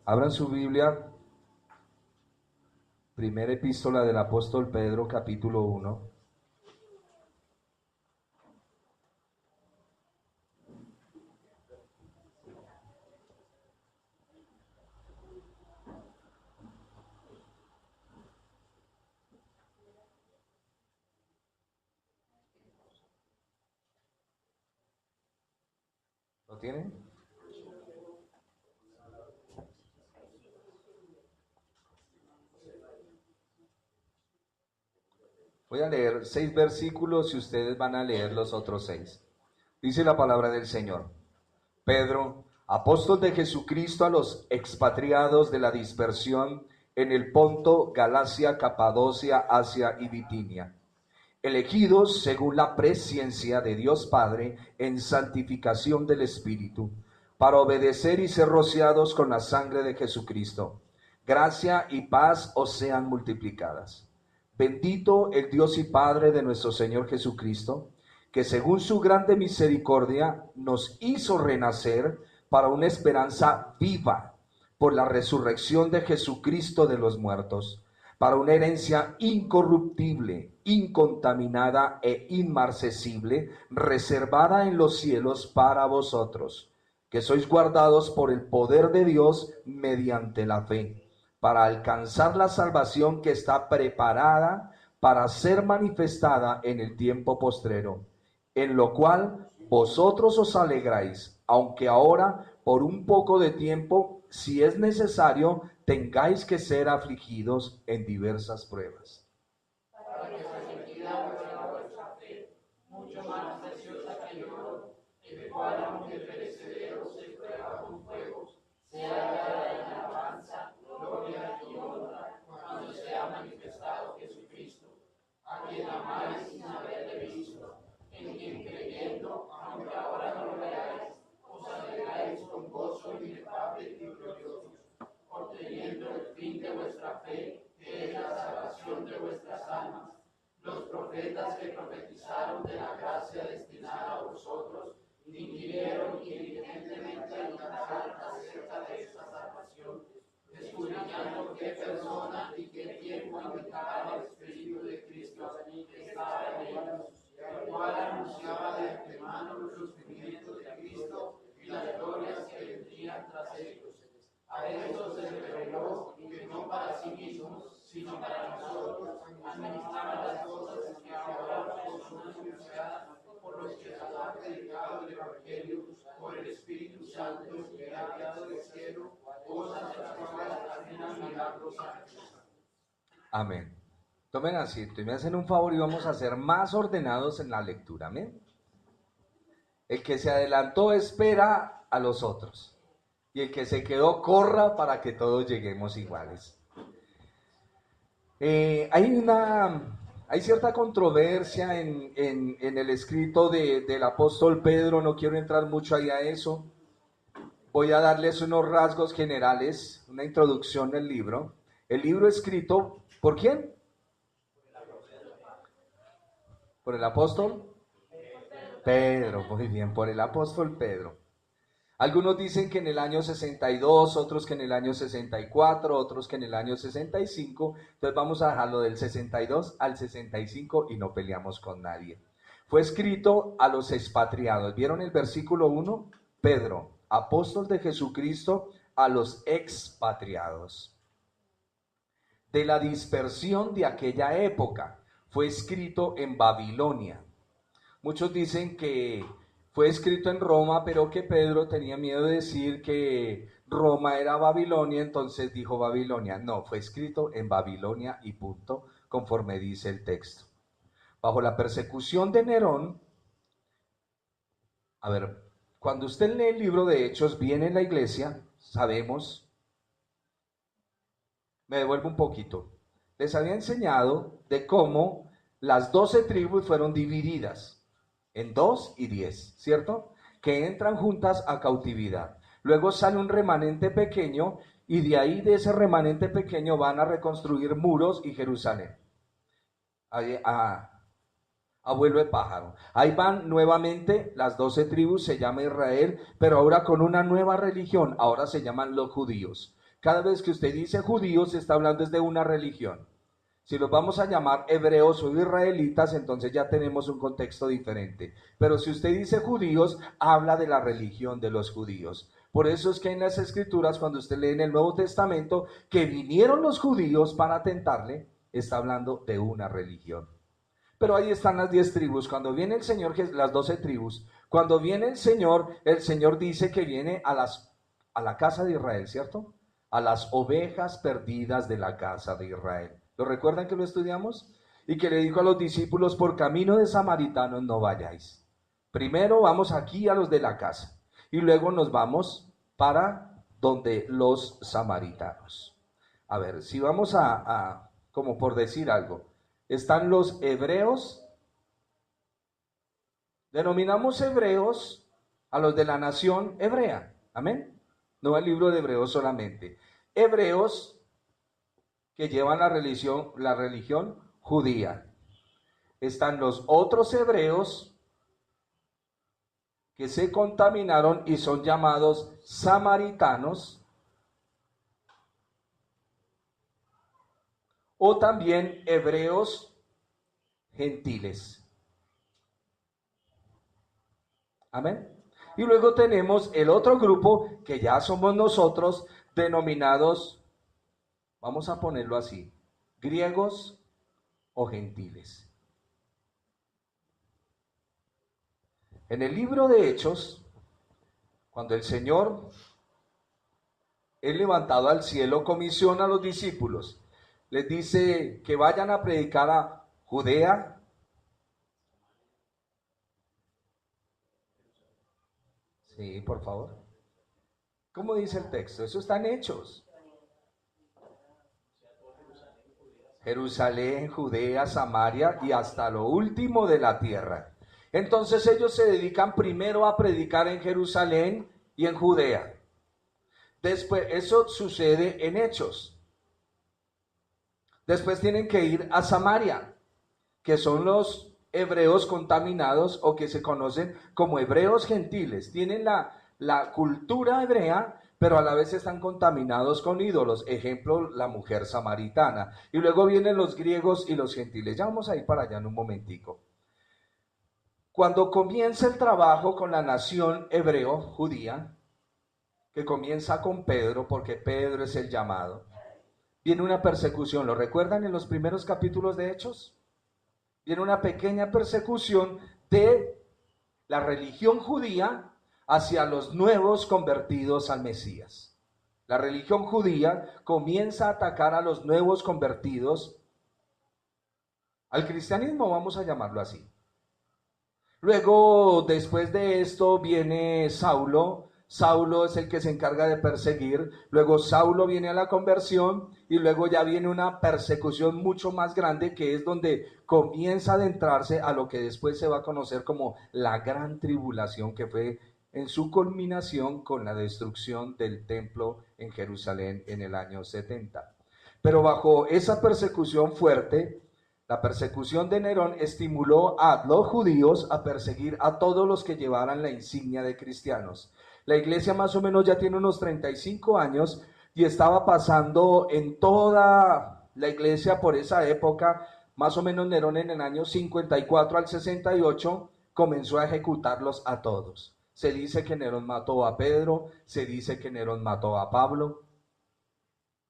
Abran su Biblia, primera epístola del apóstol Pedro, capítulo 1. ¿Lo tienen? Voy a leer 6 versículos y ustedes van a leer los otros 6. Dice la palabra del Señor. Pedro, apóstol de Jesucristo a los expatriados de la dispersión en el Ponto, Galacia, Capadocia, Asia y Bitinia, elegidos según la presciencia de Dios Padre en santificación del Espíritu, para obedecer y ser rociados con la sangre de Jesucristo. Gracia y paz os sean multiplicadas. Bendito el Dios y Padre de nuestro Señor Jesucristo, que según su grande misericordia nos hizo renacer para una esperanza viva por la resurrección de Jesucristo de los muertos, para una herencia incorruptible, incontaminada e inmarcesible, reservada en los cielos para vosotros, que sois guardados por el poder de Dios mediante la fe, para alcanzar la salvación que está preparada para ser manifestada en el tiempo postrero, en lo cual vosotros os alegráis, aunque ahora por un poco de tiempo, si es necesario, tengáis que ser afligidos en diversas pruebas. Para que se enriquezca vuestra fe, mucho más preciosa que el oro, el cual aunque perecedero se prueba con fuego, sea hallada en alabanza, gloria y honra, cuando sea manifestado Jesucristo, a quien amáis sin haberle visto, en quien creyendo, aunque ahora no lo veáis, os alegráis con gozo inefable y glorioso, obteniendo el fin de vuestra fe, que es la salvación de vuestras almas. Los profetas que profetizaron de la gracia destinada a vosotros, inquirieron diligentemente acerca de esta salvación, escudriñando qué persona y qué tiempo indicaba el Espíritu de Cristo que estaba en ellos, el cual anunciaba de antemano los sufrimientos de Cristo y las glorias que vendrían tras ellos. A esto se reveló que no para sí mismos, sino para nosotros, administraban las cosas que ahora os son anunciadas por los que nos han predicado el Evangelio, por el Espíritu Santo que ha enviado del cielo, cosas de las cuales hacen mirar los ángeles. Amén. Tomen asiento y me hacen un favor y vamos a ser más ordenados en la lectura. Amén. El que se adelantó espera a los otros. Y el que se quedó corra para que todos lleguemos iguales. Hay cierta controversia en el escrito del apóstol Pedro, no quiero entrar mucho ahí a eso. Voy a darles unos rasgos generales, una introducción del libro. El libro escrito, ¿por quién? ¿Por el apóstol? Pedro, muy bien, por el apóstol Pedro. Algunos dicen que en el año 62, otros que en el año 64, otros que en el año 65. Entonces vamos a dejarlo del 62 al 65 y no peleamos con nadie. Fue escrito a los expatriados. ¿Vieron el versículo 1? Pedro, apóstol de Jesucristo, a los expatriados. De la dispersión de aquella época. Fue escrito en Babilonia. Muchos dicen que fue escrito en Roma, pero que Pedro tenía miedo de decir que Roma era Babilonia, entonces dijo Babilonia. No, fue escrito en Babilonia y punto, conforme dice el texto. Bajo la persecución de Nerón, a ver, cuando usted lee el libro de Hechos, viene en la iglesia, sabemos, me devuelvo un poquito, les había enseñado de cómo las 12 tribus fueron divididas en 2 y 10, ¿cierto? Que entran juntas a cautividad. Luego sale un remanente pequeño y de ahí, de ese remanente pequeño, van a reconstruir muros y Jerusalén. A vuelo de pájaro. Ahí van nuevamente las 12 tribus, se llama Israel, pero ahora con una nueva religión, ahora se llaman los judíos. Cada vez que usted dice judíos, está hablando desde una religión. Si los vamos a llamar hebreos o israelitas, entonces ya tenemos un contexto diferente. Pero si usted dice judíos, habla de la religión de los judíos. Por eso es que en las Escrituras, cuando usted lee en el Nuevo Testamento, que vinieron los judíos para tentarle, está hablando de una religión. Pero ahí están las 10 tribus. Cuando viene el Señor, las 12 tribus, cuando viene el Señor dice que viene a la casa de Israel, ¿cierto? A las ovejas perdidas de la casa de Israel. ¿Lo recuerdan que lo estudiamos? Y que le dijo a los discípulos, por camino de samaritanos no vayáis. Primero vamos aquí a los de la casa y luego nos vamos para donde los samaritanos. A ver, si vamos como por decir algo, están los hebreos, denominamos hebreos a los de la nación hebrea, amén, no el libro de Hebreos solamente, hebreos que llevan la religión judía. Están los otros hebreos que se contaminaron y son llamados samaritanos, o también hebreos gentiles. Amén. Y luego tenemos el otro grupo que ya somos nosotros, denominados, vamos a ponerlo así, griegos o gentiles. En el libro de Hechos, cuando el Señor es levantado al cielo, comisiona a los discípulos. Les dice que vayan a predicar a Judea, sí, por favor. ¿Cómo dice el texto? Eso está en Hechos. Jerusalén, Judea, Samaria y hasta lo último de la tierra. Entonces ellos se dedican primero a predicar en Jerusalén y en Judea. Después, eso sucede en Hechos. Después tienen que ir a Samaria, que son los hebreos contaminados o que se conocen como hebreos gentiles. Tienen la cultura hebrea, pero a la vez están contaminados con ídolos. Ejemplo, la mujer samaritana. Y luego vienen los griegos y los gentiles. Ya vamos a ir para allá en un momentico. Cuando comienza el trabajo con la nación hebreo, judía, que comienza con Pedro, porque Pedro es el llamado, viene una persecución. ¿Lo recuerdan en los primeros capítulos de Hechos? Viene una pequeña persecución de la religión judía hacia los nuevos convertidos al Mesías. La religión judía comienza a atacar a los nuevos convertidos al cristianismo, vamos a llamarlo así. Luego, después de esto, viene Saulo. Saulo es el que se encarga de perseguir. Luego Saulo viene a la conversión y luego ya viene una persecución mucho más grande, que es donde comienza a adentrarse a lo que después se va a conocer como la gran tribulación, que fue en su culminación con la destrucción del templo en Jerusalén en el año 70. Pero bajo esa persecución fuerte, la persecución de Nerón estimuló a los judíos a perseguir a todos los que llevaran la insignia de cristianos. La iglesia más o menos ya tiene unos 35 años y estaba pasando en toda la iglesia por esa época. Más o menos Nerón en el año 54 al 68 comenzó a ejecutarlos a todos. Se dice que Nerón mató a Pedro, se dice que Nerón mató a Pablo,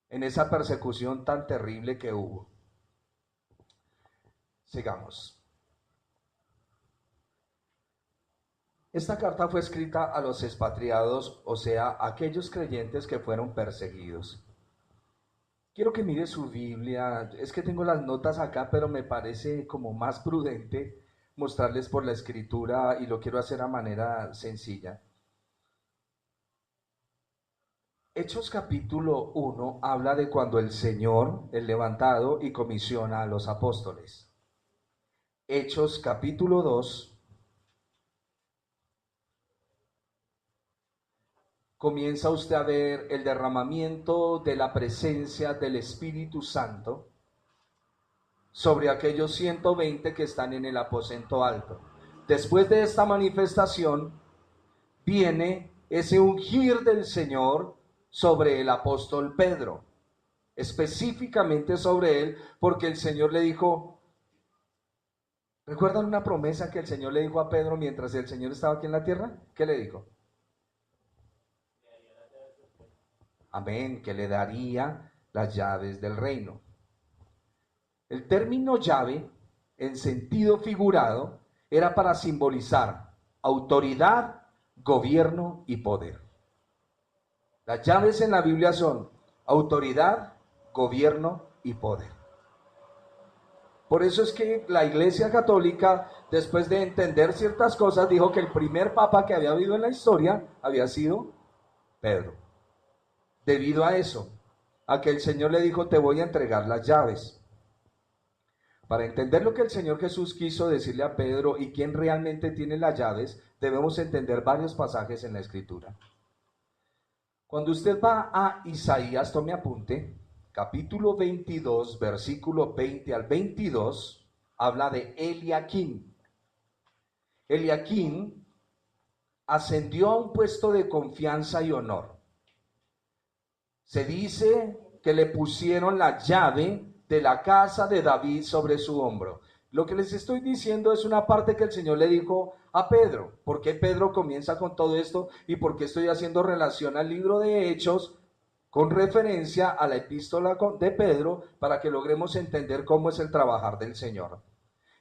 en esa persecución tan terrible que hubo. Sigamos. Esta carta fue escrita a los expatriados, o sea, a aquellos creyentes que fueron perseguidos. Quiero que mire su Biblia. Es que tengo las notas acá, pero me parece como más prudente mostrarles por la escritura y lo quiero hacer a manera sencilla. Hechos capítulo 1 habla de cuando el Señor es levantado y comisiona a los apóstoles. Hechos capítulo 2 comienza usted a ver el derramamiento de la presencia del Espíritu Santo sobre aquellos 120 que están en el aposento alto. Después de esta manifestación viene ese ungir del Señor sobre el apóstol Pedro, específicamente sobre él, porque el Señor le dijo, ¿recuerdan una promesa que el Señor le dijo a Pedro mientras el Señor estaba aquí en la tierra? ¿Qué le dijo? Amén, que le daría las llaves del reino. El término llave, en sentido figurado, era para simbolizar autoridad, gobierno y poder. Las llaves en la Biblia son autoridad, gobierno y poder. Por eso es que la Iglesia Católica, después de entender ciertas cosas, dijo que el primer papa que había habido en la historia había sido Pedro. Debido a eso, a que el Señor le dijo, te voy a entregar las llaves. Para entender lo que el Señor Jesús quiso decirle a Pedro y quién realmente tiene las llaves, debemos entender varios pasajes en la Escritura. Cuando usted va a Isaías, tome apunte, capítulo 22, versículo 20 al 22, habla de Eliaquim. Eliaquim ascendió a un puesto de confianza y honor. Se dice que le pusieron la llave de la casa de David sobre su hombro. Lo que les estoy diciendo es una parte que el Señor le dijo a Pedro. ¿Por qué Pedro comienza con todo esto? ¿Y por qué estoy haciendo relación al libro de Hechos con referencia a la epístola de Pedro para que logremos entender cómo es el trabajar del Señor?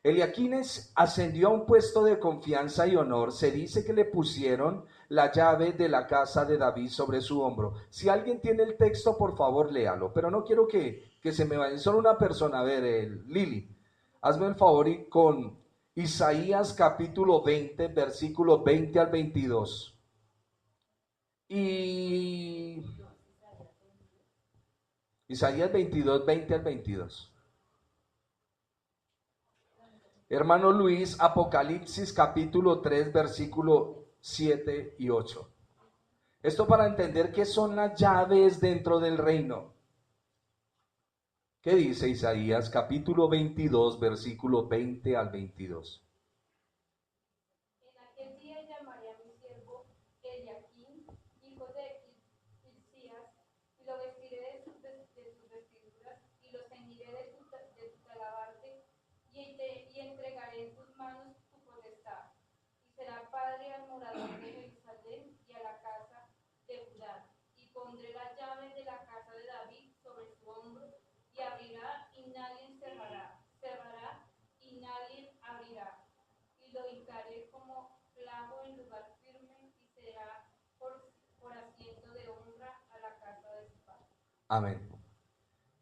Eliaquim ascendió a un puesto de confianza y honor. Se dice que le pusieron la llave de la casa de David sobre su hombro. Si alguien tiene el texto, por favor, léalo. Pero no quiero que se me vaya. Solo una persona. A ver, Lili, hazme el favor y con Isaías capítulo 20, versículo 20 al 22. Y Isaías 22, 20 al 22. Hermano Luis, Apocalipsis capítulo 3, versículo 7 y 8. Esto para entender qué son las llaves dentro del reino. ¿Qué dice Isaías capítulo 22, versículo 20 al 22? En aquel día llamaré a mi siervo Eliaquim, hijo de Hilcías, y lo vestiré de sus vestiduras, y lo ceñiré de tu talabarte, y entregaré en tus manos tu potestad. Y será padre al morador de Jerusalén y a la casa de Judá. Y pondré las llaves de la casa de David sobre su hombro, y abrirá y nadie cerrará, cerrará y nadie abrirá. Y lo hincaré como clavo en lugar firme, y será por asiento de honra a la casa de su padre. Amén.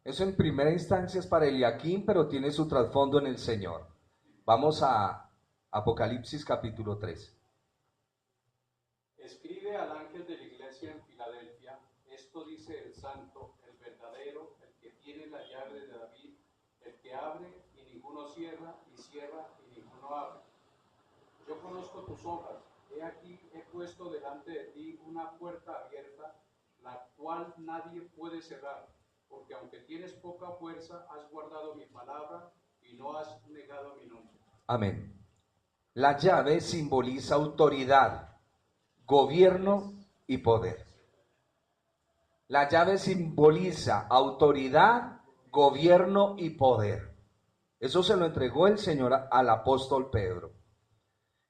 Eso en primera instancia es para Eliaquim, pero tiene su trasfondo en el Señor. Vamos a Apocalipsis capítulo 3. Escribe al ángel de la iglesia en Filadelfia, esto dice el santo, el verdadero, el que tiene la llave de David, el que abre y ninguno cierra, y cierra y ninguno abre. Yo conozco tus obras, he aquí he puesto delante de ti una puerta abierta, la cual nadie puede cerrar, porque aunque tienes poca fuerza, has guardado mi palabra y no has negado mi nombre. Amén. La llave simboliza autoridad, gobierno y poder. La llave simboliza autoridad, gobierno y poder. Eso se lo entregó el Señor al apóstol Pedro.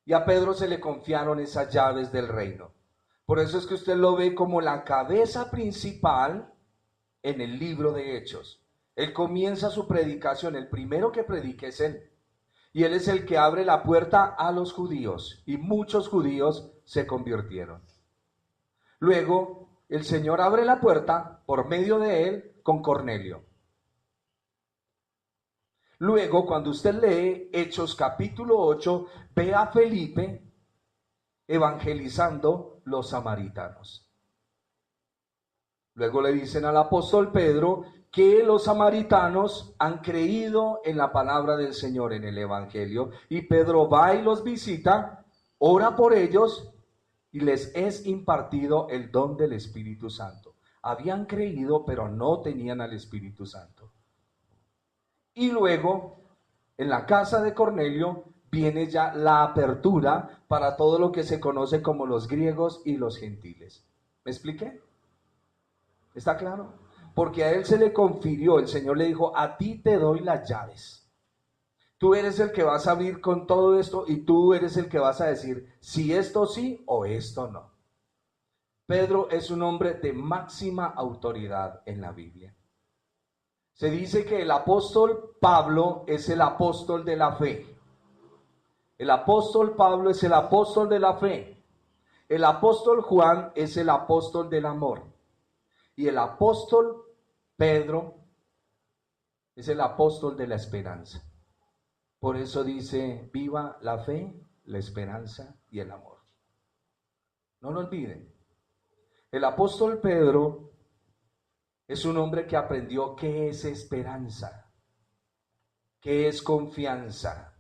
Y a Pedro se le confiaron esas llaves del reino. Por eso es que usted lo ve como la cabeza principal en el libro de Hechos. Él comienza su predicación, el primero que predica es él. Y él es el que abre la puerta a los judíos. Y muchos judíos se convirtieron. Luego, el Señor abre la puerta por medio de él con Cornelio. Luego, cuando usted lee Hechos capítulo 8, ve a Felipe evangelizando los samaritanos. Luego le dicen al apóstol Pedro que los samaritanos han creído en la palabra del Señor, en el evangelio, y Pedro va y los visita, ora por ellos y les es impartido el don del Espíritu Santo. Habían creído, pero no tenían al Espíritu Santo. Y luego, en la casa de Cornelio, viene ya la apertura para todo lo que se conoce como los griegos y los gentiles. ¿Me expliqué? ¿Está claro? Porque a él se le confirió, el Señor le dijo, a ti te doy las llaves. Tú eres el que vas a abrir con todo esto y tú eres el que vas a decir si esto sí o esto no. Pedro es un hombre de máxima autoridad en la Biblia. Se dice que el apóstol Pablo es el apóstol de la fe. El apóstol Pablo es el apóstol de la fe. El apóstol Juan es el apóstol del amor. Y el apóstol Pedro es el apóstol de la esperanza. Por eso dice, viva la fe, la esperanza y el amor. No lo olviden. El apóstol Pedro es un hombre que aprendió qué es esperanza, qué es confianza.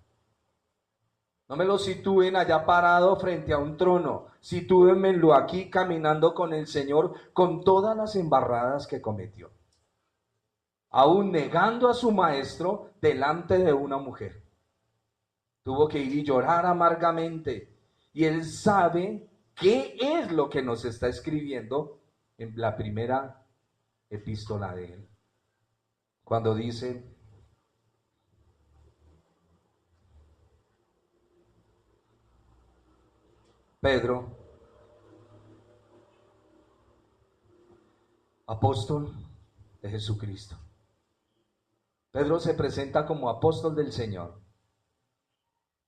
No me lo sitúen allá parado frente a un trono, sitúenmelo aquí caminando con el Señor con todas las embarradas que cometió. Aún negando a su maestro delante de una mujer. Tuvo que ir y llorar amargamente. Y él sabe qué es lo que nos está escribiendo en la primera epístola de él. Cuando dice, Pedro, apóstol de Jesucristo. Pedro se presenta como apóstol del Señor.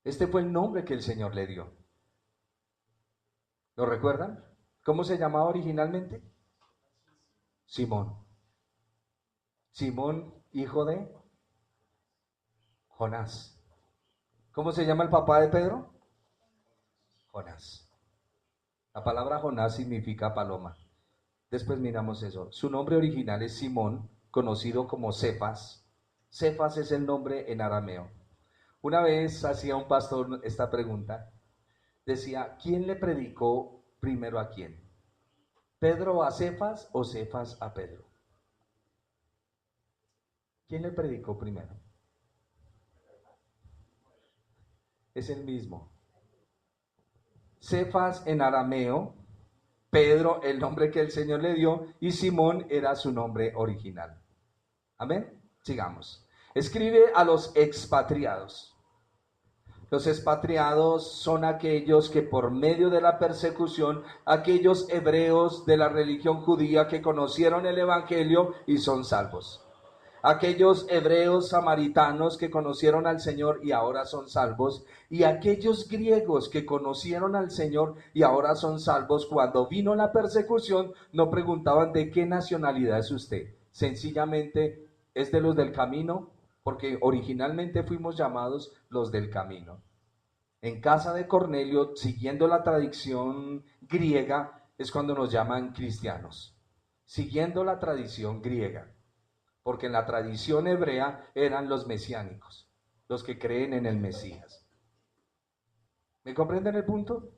Este fue el nombre que el Señor le dio. ¿Lo recuerdan? ¿Cómo se llamaba originalmente? Simón. Simón, hijo de Jonás. ¿Cómo se llama el papá de Pedro? Jonás. La palabra Jonás significa paloma. Después miramos eso. Su nombre original es Simón, conocido como Cefas. Cefas es el nombre en arameo. Una vez hacía un pastor esta pregunta. Decía, ¿quién le predicó primero a quién? ¿Pedro a Cefas o Cefas a Pedro? ¿Quién le predicó primero? Es el mismo. Cefas en arameo, Pedro el nombre que el Señor le dio y Simón era su nombre original. Amén. Sigamos. Escribe a los expatriados. Los expatriados son aquellos que por medio de la persecución, aquellos hebreos de la religión judía que conocieron el evangelio y son salvos. Aquellos hebreos samaritanos que conocieron al Señor y ahora son salvos, y aquellos griegos que conocieron al Señor y ahora son salvos. Cuando vino la persecución, no preguntaban de qué nacionalidad es usted, sencillamente es de los del camino, porque originalmente fuimos llamados los del camino. En casa de Cornelio, siguiendo la tradición griega, es cuando nos llaman cristianos, siguiendo la tradición griega. Porque en la tradición hebrea eran los mesiánicos, los que creen en el Mesías. ¿Me comprenden el punto?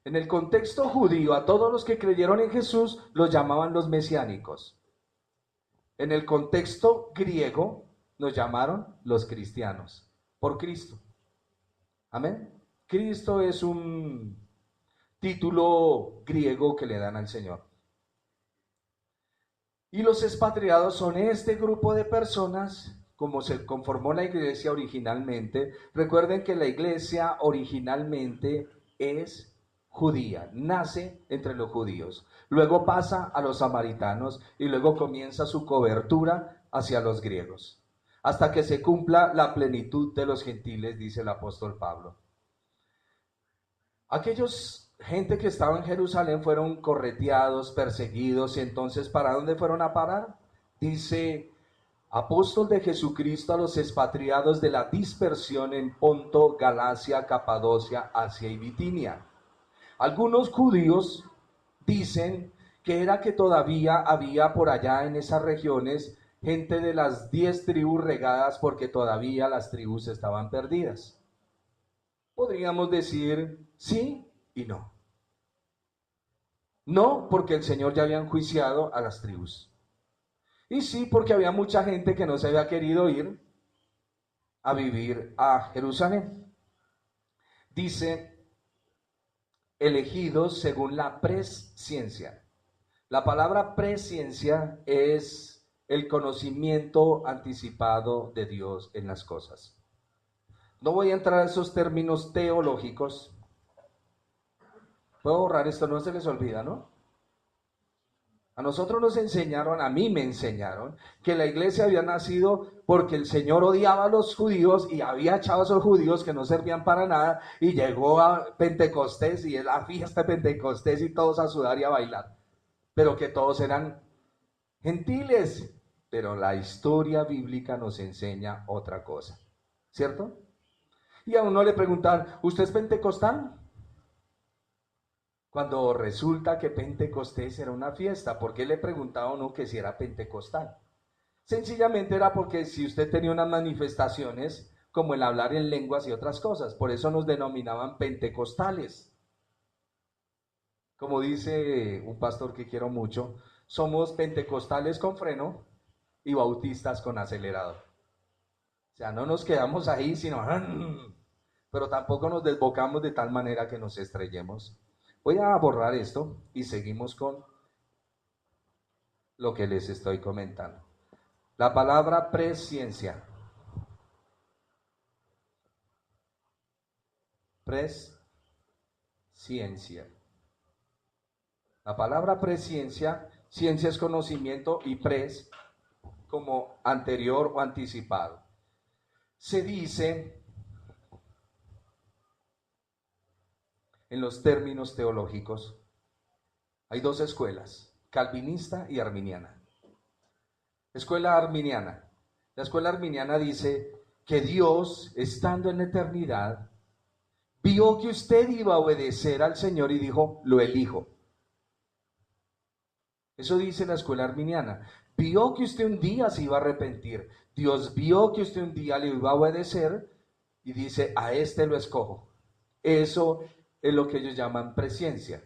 En el contexto judío, a todos los que creyeron en Jesús los llamaban los mesiánicos. En el contexto griego nos llamaron los cristianos, por Cristo. Amén. Cristo es un título griego que le dan al Señor. Y los expatriados son este grupo de personas, como se conformó la iglesia originalmente. Recuerden que la iglesia originalmente es judía, nace entre los judíos, luego pasa a los samaritanos y luego comienza su cobertura hacia los griegos, hasta que se cumpla la plenitud de los gentiles, dice el apóstol Pablo. Aquellos gente que estaba en Jerusalén fueron correteados, perseguidos, y entonces ¿para dónde fueron a parar? Dice, apóstol de Jesucristo a los expatriados de la dispersión en Ponto, Galacia, Capadocia, Asia y Bitinia. Algunos judíos dicen que era que todavía había por allá en esas regiones gente de las 10 tribus regadas porque todavía las tribus estaban perdidas. Podríamos decir sí y no. No, porque el Señor ya había enjuiciado a las tribus. Y sí, porque había mucha gente que no se había querido ir a vivir a Jerusalén. Dice, elegidos según la presciencia. La palabra presciencia es el conocimiento anticipado de Dios en las cosas. No voy a entrar a esos términos teológicos. Puedo borrar esto, no se les olvida, ¿no? A nosotros nos enseñaron, a mí me enseñaron, que la iglesia había nacido porque el Señor odiaba a los judíos y había echado a esos judíos que no servían para nada, y llegó a Pentecostés y es la fiesta de Pentecostés y todos a sudar y a bailar, pero que todos eran gentiles. Pero la historia bíblica nos enseña otra cosa, ¿cierto? Y a uno le preguntan, ¿usted es pentecostal? Cuando resulta que Pentecostés era una fiesta. ¿Por qué le preguntaba a uno que si era pentecostal? Sencillamente era porque si usted tenía unas manifestaciones como el hablar en lenguas y otras cosas, por eso nos denominaban pentecostales. Como dice un pastor que quiero mucho, somos pentecostales con freno y bautistas con acelerador. O sea, no nos quedamos ahí, sino pero tampoco nos desbocamos de tal manera que nos estrellemos. Voy a borrar esto y seguimos con lo que les estoy comentando. La palabra presciencia. Presciencia. La palabra presciencia, ciencia es conocimiento y pres como anterior o anticipado. Se dice en los términos teológicos, hay dos escuelas, calvinista y arminiana. Escuela arminiana. La escuela arminiana dice que Dios, estando en la eternidad, vio que usted iba a obedecer al Señor y dijo, lo elijo. Eso dice la escuela arminiana. Vio que usted un día se iba a arrepentir. Dios vio que usted un día le iba a obedecer y dice, a este lo escojo. Eso es lo que ellos llaman presciencia.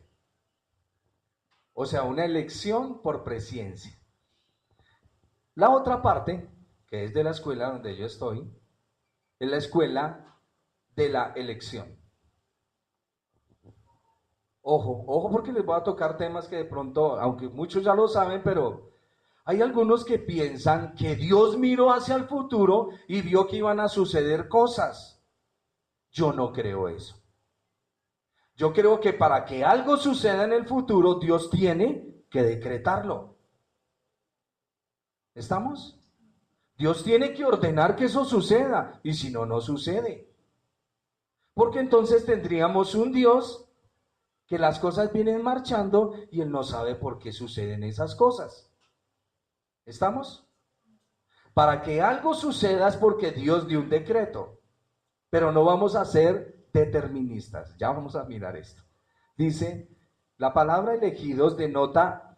O sea, una elección por presciencia. La otra parte, que es de la escuela donde yo estoy, es la escuela de la elección. Ojo porque les voy a tocar temas que de pronto, aunque muchos ya lo saben, pero hay algunos que piensan que Dios miró hacia el futuro y vio que iban a suceder cosas. Yo no creo eso. Yo creo que para que algo suceda en el futuro, Dios tiene que decretarlo. ¿Estamos? Dios tiene que ordenar que eso suceda, y si no, no sucede. Porque entonces tendríamos un Dios que las cosas vienen marchando y Él no sabe por qué suceden esas cosas. ¿Estamos? Para que algo suceda es porque Dios dio un decreto, pero no vamos a ser deterministas. Ya vamos a mirar esto. Dice, la palabra elegidos denota,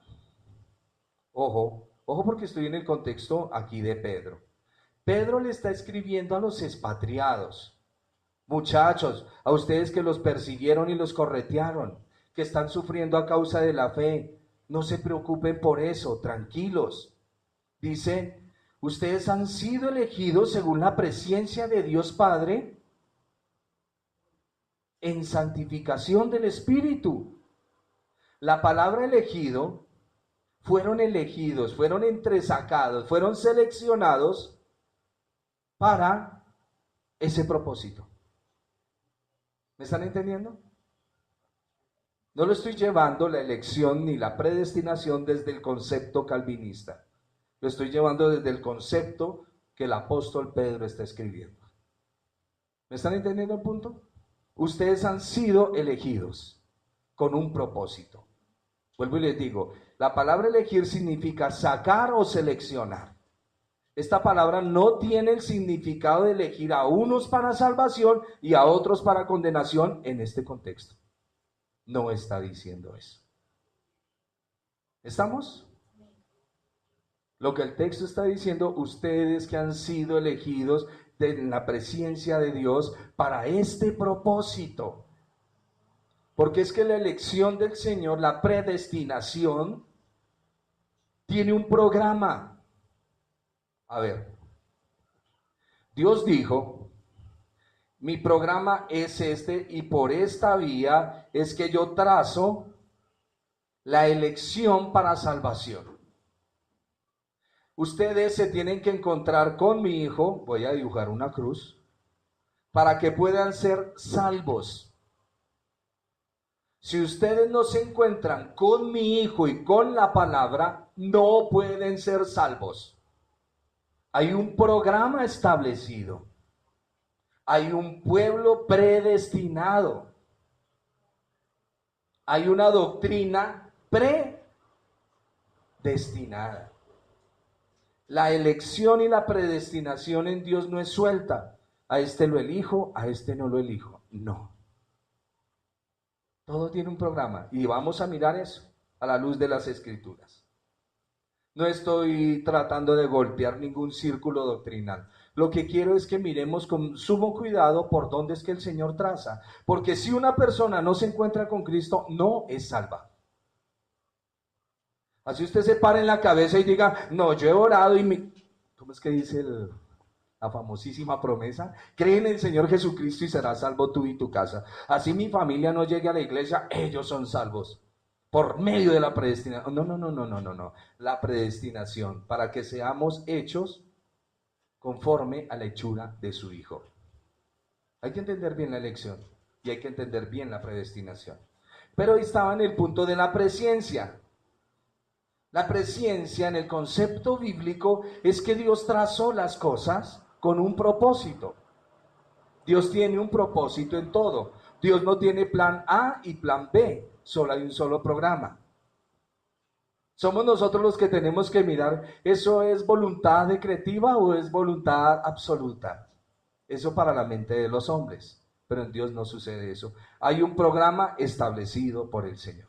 ojo porque estoy en el contexto aquí de Pedro. Pedro le está escribiendo a los expatriados. Muchachos, a ustedes que los persiguieron y los corretearon, que están sufriendo a causa de la fe, no se preocupen por eso, tranquilos. Dice, ustedes han sido elegidos según la presciencia de Dios Padre en santificación del Espíritu. La palabra elegido, fueron elegidos, fueron entresacados, fueron seleccionados para ese propósito. ¿Me están entendiendo? No lo estoy llevando la elección ni la predestinación desde el concepto calvinista. Lo estoy llevando desde el concepto que el apóstol Pedro está escribiendo. ¿Me están entendiendo el punto? Ustedes han sido elegidos con un propósito. Vuelvo y les digo, la palabra elegir significa sacar o seleccionar. Esta palabra no tiene el significado de elegir a unos para salvación y a otros para condenación en este contexto. No está diciendo eso. ¿Estamos? Lo que el texto está diciendo, ustedes que han sido elegidos en la presencia de Dios para este propósito. Porque es que la elección del Señor, la predestinación, tiene un programa. A ver, Dios dijo, mi programa es este y por esta vía es que yo trazo la elección para salvación. Ustedes se tienen que encontrar con mi hijo, voy a dibujar una cruz, para que puedan ser salvos. Si ustedes no se encuentran con mi hijo y con la palabra, no pueden ser salvos. Hay un programa establecido. Hay un pueblo predestinado. Hay una doctrina predestinada. La elección y la predestinación en Dios no es suelta. A este lo elijo, a este no lo elijo. No. Todo tiene un programa y vamos a mirar eso a la luz de las Escrituras. No estoy tratando de golpear ningún círculo doctrinal. Lo que quiero es que miremos con sumo cuidado por dónde es que el Señor traza. Porque si una persona no se encuentra con Cristo, no es salva. Así usted se para en la cabeza y diga, no, yo he orado y ¿cómo es que dice la famosísima promesa? Cree en el Señor Jesucristo y serás salvo tú y tu casa. Así mi familia no llegue a la iglesia, ellos son salvos. Por medio de la predestinación. No. La predestinación para que seamos hechos conforme a la hechura de su Hijo. Hay que entender bien la elección y hay que entender bien la predestinación. Pero estaba en el punto de la presciencia. La presciencia en el concepto bíblico es que Dios trazó las cosas con un propósito. Dios tiene un propósito en todo. Dios no tiene plan A y plan B, solo hay un solo programa. Somos nosotros los que tenemos que mirar, ¿eso es voluntad decretiva o es voluntad absoluta? Eso para la mente de los hombres, pero en Dios no sucede eso. Hay un programa establecido por el Señor.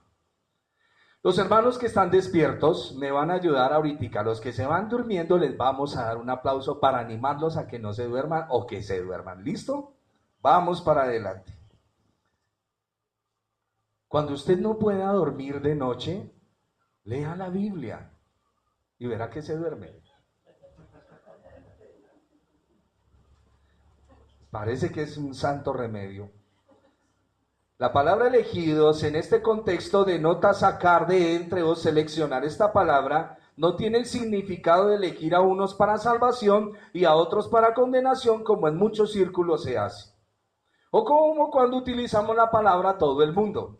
Los hermanos que están despiertos me van a ayudar ahorita. Los que se van durmiendo les vamos a dar un aplauso para animarlos a que no se duerman o que se duerman. ¿Listo? Vamos para adelante. Cuando usted no pueda dormir de noche, lea la Biblia y verá que se duerme. Parece que es un santo remedio. La palabra elegidos en este contexto denota sacar de entre o seleccionar. Esta palabra no tiene el significado de elegir a unos para salvación y a otros para condenación, como en muchos círculos se hace. O como cuando utilizamos la palabra todo el mundo.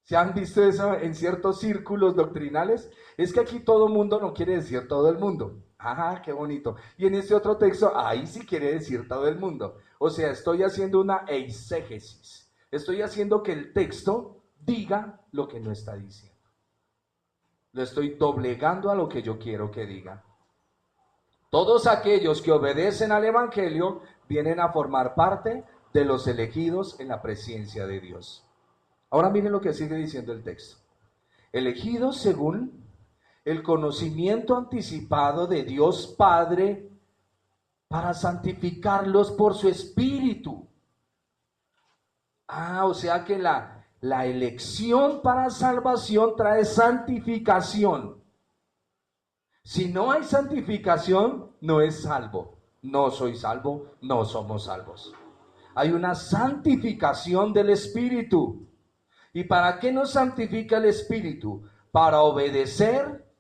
¿Se han visto eso en ciertos círculos doctrinales? Es que aquí todo el mundo no quiere decir todo el mundo. Ajá, qué bonito. Y en este otro texto, ahí sí quiere decir todo el mundo. O sea, estoy haciendo una eisegesis. Estoy haciendo que el texto diga lo que no está diciendo. Lo estoy doblegando a lo que yo quiero que diga. Todos aquellos que obedecen al Evangelio vienen a formar parte de los elegidos en la presencia de Dios. Ahora miren lo que sigue diciendo el texto. Elegidos según el conocimiento anticipado de Dios Padre para santificarlos por su Espíritu. O sea que la elección para salvación trae santificación. Si no hay santificación, no es salvo. No soy salvo, no somos salvos. Hay una santificación del Espíritu. ¿Y para qué nos santifica el Espíritu? Para obedecer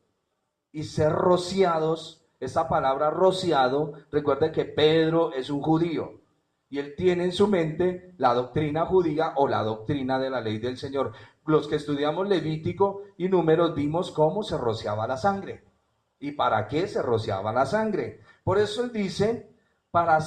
y ser rociados. Esa palabra rociado, recuerden que Pedro es un judío. Y él tiene en su mente la doctrina judía o la doctrina de la ley del Señor. Los que estudiamos Levítico y Números vimos cómo se rociaba la sangre. ¿Y para qué se rociaba la sangre? Por eso él dice, para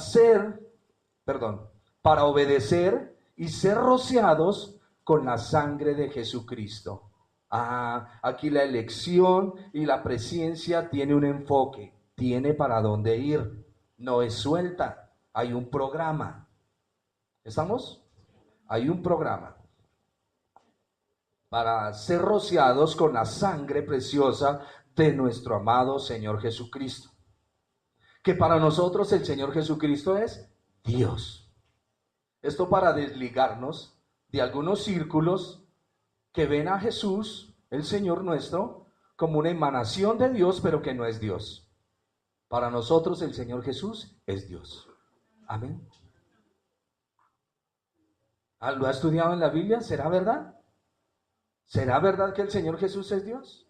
obedecer y ser rociados con la sangre de Jesucristo. Aquí la elección y la presciencia tiene un enfoque, tiene para dónde ir, no es suelta. Hay un programa. ¿Estamos? Hay un programa para ser rociados con la sangre preciosa de nuestro amado Señor Jesucristo. Que para nosotros el Señor Jesucristo es Dios. Esto para desligarnos de algunos círculos que ven a Jesús, el Señor nuestro, como una emanación de Dios, pero que no es Dios. Para nosotros el Señor Jesús es Dios. Amén. ¿Lo ha estudiado en la Biblia? ¿Será verdad? ¿Será verdad que el Señor Jesús es Dios?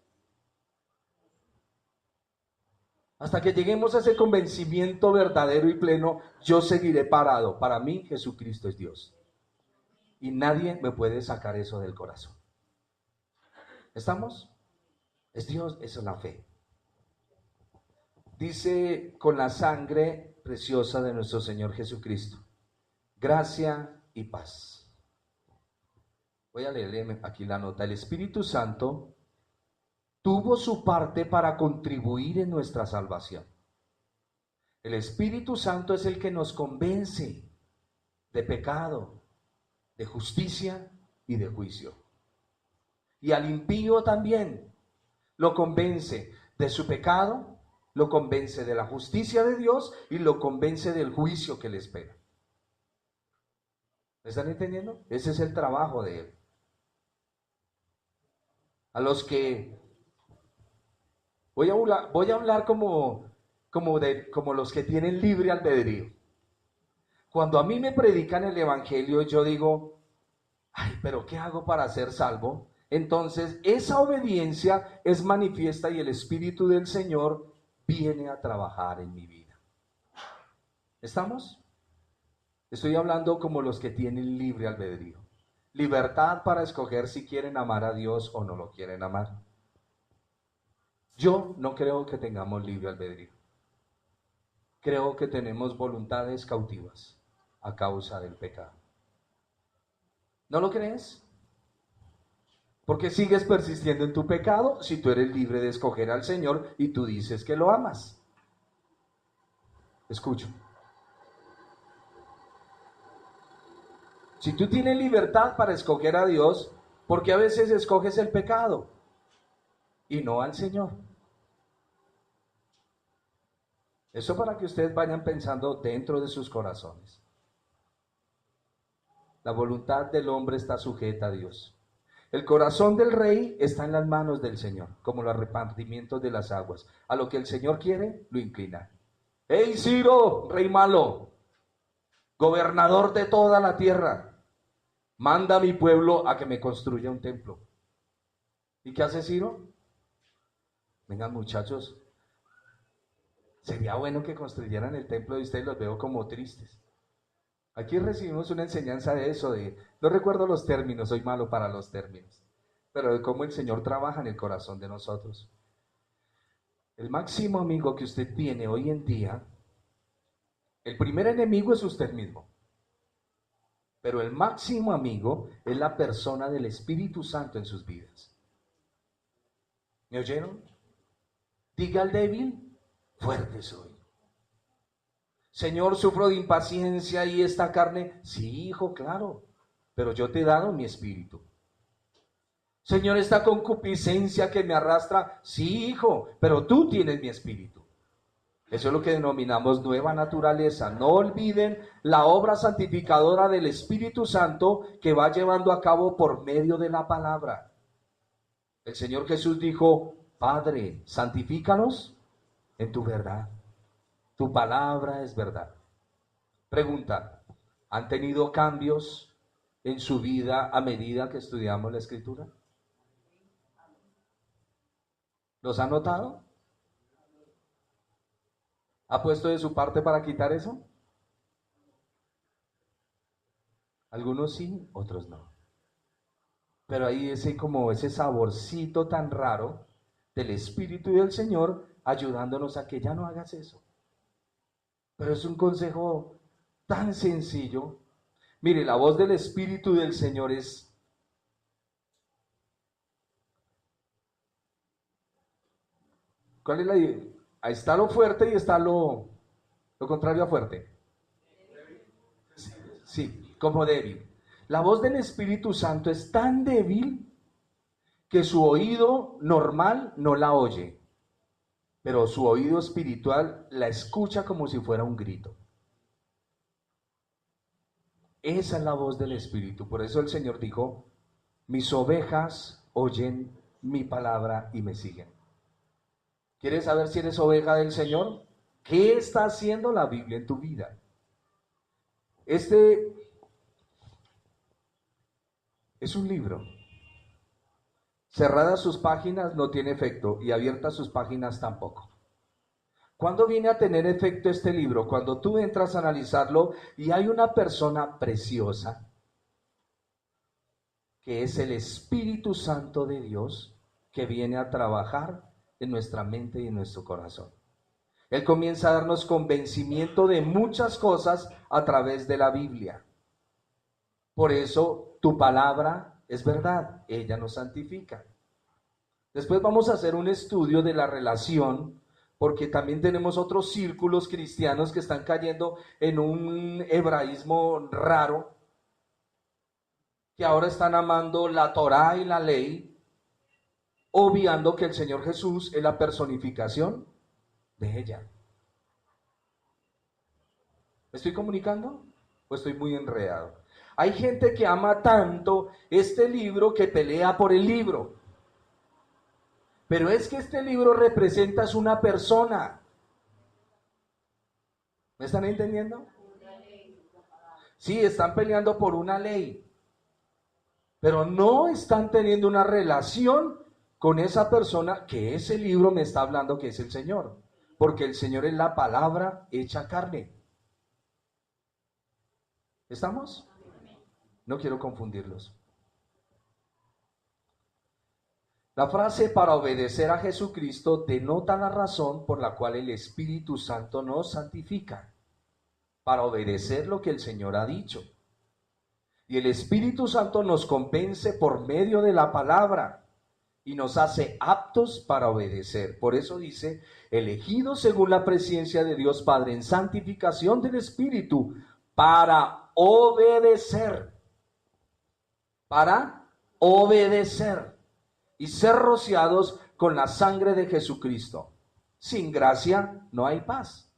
Hasta que lleguemos a ese convencimiento verdadero y pleno, yo seguiré parado. Para mí, Jesucristo es Dios. Y nadie me puede sacar eso del corazón. ¿Estamos? Es Dios, eso es la fe. Dice, con la sangre preciosa de nuestro Señor Jesucristo, gracia y paz. Voy a leerle aquí la nota. El Espíritu Santo tuvo su parte para contribuir en nuestra salvación. El Espíritu Santo es el que nos convence de pecado, de justicia y de juicio. Y al impío también lo convence de su pecado, lo convence de la justicia de Dios y lo convence del juicio que le espera. ¿Me están entendiendo? Ese es el trabajo de Él. A los que voy a hablar como los que tienen libre albedrío. Cuando a mí me predican el evangelio, yo digo, ay, pero ¿qué hago para ser salvo? Entonces, esa obediencia es manifiesta y el Espíritu del Señor viene a trabajar en mi vida. ¿Estamos? Estoy hablando como los que tienen libre albedrío. Libertad para escoger si quieren amar a Dios o no lo quieren amar. Yo no creo que tengamos libre albedrío. Creo que tenemos voluntades cautivas a causa del pecado. ¿No lo crees? ¿Por qué sigues persistiendo en tu pecado si tú eres libre de escoger al Señor y tú dices que lo amas? Escucho. Si tú tienes libertad para escoger a Dios, ¿por qué a veces escoges el pecado y no al Señor? Eso para que ustedes vayan pensando dentro de sus corazones. La voluntad del hombre está sujeta a Dios. El corazón del rey está en las manos del Señor, como los repartimientos de las aguas. A lo que el Señor quiere, lo inclina. ¡Ey, Ciro, rey malo! Gobernador de toda la tierra, manda a mi pueblo a que me construya un templo. ¿Y qué hace Ciro? Vengan, muchachos, sería bueno que construyeran el templo y ustedes los veo como tristes. Aquí recibimos una enseñanza de eso, no recuerdo los términos, soy malo para los términos, pero de cómo el Señor trabaja en el corazón de nosotros. El máximo amigo que usted tiene hoy en día, el primer enemigo es usted mismo, pero el máximo amigo es la persona del Espíritu Santo en sus vidas. ¿Me oyeron? Diga al débil, fuerte soy. Señor, sufro de impaciencia y esta carne. Sí, hijo, claro, pero yo te he dado mi espíritu. Señor, esta concupiscencia que me arrastra. Sí, hijo, pero tú tienes mi espíritu. Eso es lo que denominamos nueva naturaleza. No olviden la obra santificadora del Espíritu Santo que va llevando a cabo por medio de la palabra. El Señor Jesús dijo, Padre, santifícalos en tu verdad. Tu palabra es verdad. Pregunta, ¿han tenido cambios en su vida a medida que estudiamos la Escritura? ¿Los ha notado? ¿Ha puesto de su parte para quitar eso? Algunos sí, otros no. Pero ahí ese saborcito tan raro del Espíritu y del Señor ayudándonos a que ya no hagas eso. Pero es un consejo tan sencillo. Mire, la voz del Espíritu del Señor es... ¿Cuál es la idea? Ahí está lo fuerte y está lo contrario a fuerte. Sí, como débil. La voz del Espíritu Santo es tan débil que su oído normal no la oye, pero su oído espiritual la escucha como si fuera un grito. Esa es la voz del Espíritu. Por eso el Señor dijo, mis ovejas oyen mi palabra y me siguen. ¿Quieres saber si eres oveja del Señor? ¿Qué está haciendo la Biblia en tu vida? Este es un libro Cerradas sus páginas no tiene efecto y abiertas sus páginas tampoco. ¿Cuándo viene a tener efecto este libro? Cuando tú entras a analizarlo y hay una persona preciosa, que es el Espíritu Santo de Dios, que viene a trabajar en nuestra mente y en nuestro corazón. Él comienza a darnos convencimiento de muchas cosas a través de la Biblia. Por eso tu palabra es verdad, ella nos santifica. Después vamos a hacer un estudio de la relación, porque también tenemos otros círculos cristianos que están cayendo en un hebraísmo raro, que ahora están amando la Torá y la ley, obviando que el Señor Jesús es la personificación de ella. ¿Me estoy comunicando o estoy muy enredado? Hay gente que ama tanto este libro que pelea por el libro. Pero es que este libro representa a una persona. ¿Me están entendiendo? Sí, están peleando por una ley. Pero no están teniendo una relación con esa persona que ese libro me está hablando, que es el Señor. Porque el Señor es la palabra hecha carne. ¿Estamos? No quiero confundirlos. La frase para obedecer a Jesucristo denota la razón por la cual el Espíritu Santo nos santifica, para obedecer lo que el Señor ha dicho. Y el Espíritu Santo nos convence por medio de la palabra y nos hace aptos para obedecer. Por eso dice, elegidos según la presencia de Dios Padre en santificación del Espíritu, para obedecer. Para obedecer. Y ser rociados con la sangre de Jesucristo. Sin gracia no hay paz.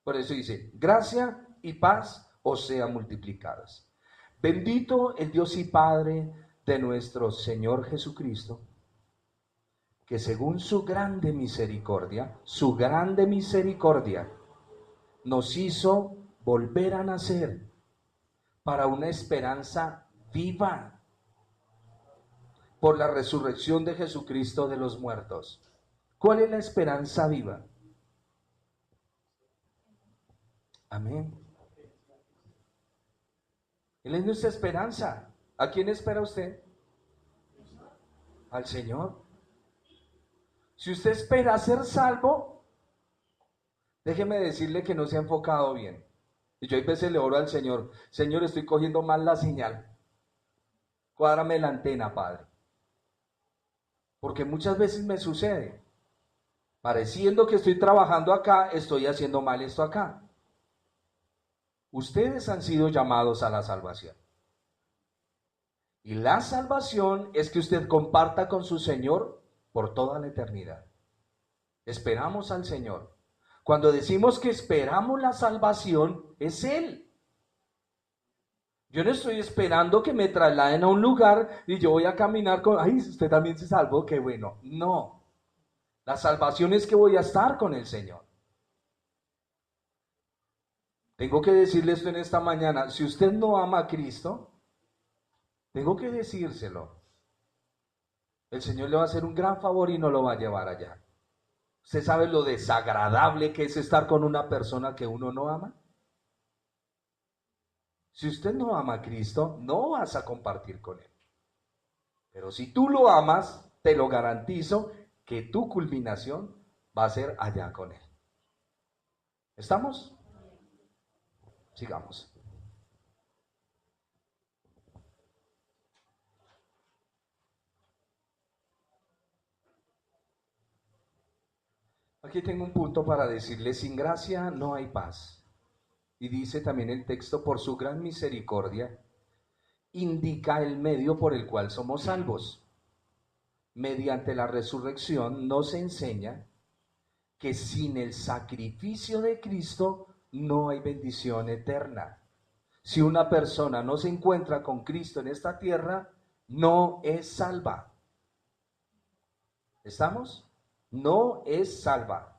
Por eso dice, gracia y paz os sean multiplicadas. Bendito el Dios y Padre de nuestro Señor Jesucristo, que según su grande misericordia, nos hizo volver a nacer para una esperanza viva, por la resurrección de Jesucristo de los muertos. ¿Cuál es la esperanza viva? Amén. Él es nuestra esperanza. ¿A quién espera usted? Al Señor. Si usted espera ser salvo, déjeme decirle que no se ha enfocado bien. Y yo a veces le oro al Señor, Señor, estoy cogiendo mal la señal. Cuádrame la antena, Padre. Porque muchas veces me sucede, pareciendo que estoy trabajando acá, estoy haciendo mal esto acá. Ustedes han sido llamados a la salvación. Y la salvación es que usted comparta con su Señor por toda la eternidad. Esperamos al Señor. Cuando decimos que esperamos la salvación, es Él. Yo no estoy esperando que me trasladen a un lugar y yo voy a caminar con, ay, usted también se salvó, qué bueno. No, la salvación es que voy a estar con el Señor. Tengo que decirle esto en esta mañana, si usted no ama a Cristo, tengo que decírselo. El Señor le va a hacer un gran favor y no lo va a llevar allá. ¿Usted sabe lo desagradable que es estar con una persona que uno no ama? Si usted no ama a Cristo, no vas a compartir con Él. Pero si tú lo amas, te lo garantizo que tu culminación va a ser allá con Él. ¿Estamos? Sigamos. Aquí tengo un punto para decirle, sin gracia no hay paz. Y dice también el texto, por su gran misericordia, indica el medio por el cual somos salvos. Mediante la resurrección nos enseña que sin el sacrificio de Cristo no hay bendición eterna. Si una persona no se encuentra con Cristo en esta tierra, no es salva. ¿Estamos? No es salva.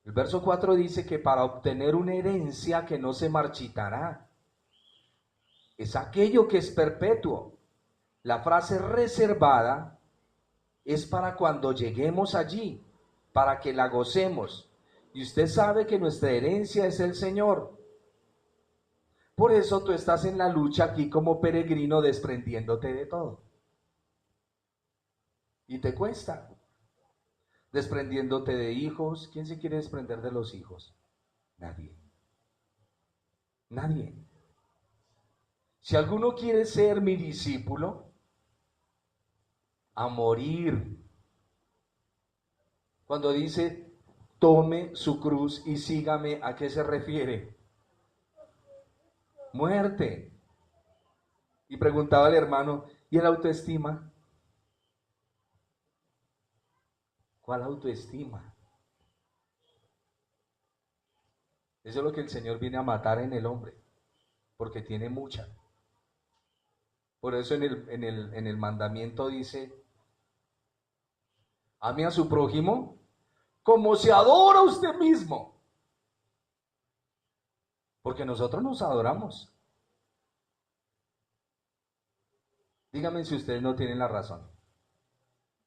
El verso 4 dice que para obtener una herencia que no se marchitará, es aquello que es perpetuo. La frase reservada es para cuando lleguemos allí, para que la gocemos. Y usted sabe que nuestra herencia es el Señor. Por eso tú estás en la lucha aquí como peregrino desprendiéndote de todo. Y te cuesta. Desprendiéndote de hijos. ¿Quién se quiere desprender de los hijos? Nadie. Nadie. Si alguno quiere ser mi discípulo, a morir. Cuando dice, tome su cruz y sígame, ¿a qué se refiere? Muerte. Y preguntaba al hermano, ¿y el autoestima? ¿Cuál autoestima? Eso es lo que el Señor viene a matar en el hombre, porque tiene mucha. Por eso en el mandamiento dice, ame a su prójimo como se adora a usted mismo. Porque nosotros nos adoramos. Díganme si ustedes no tienen la razón.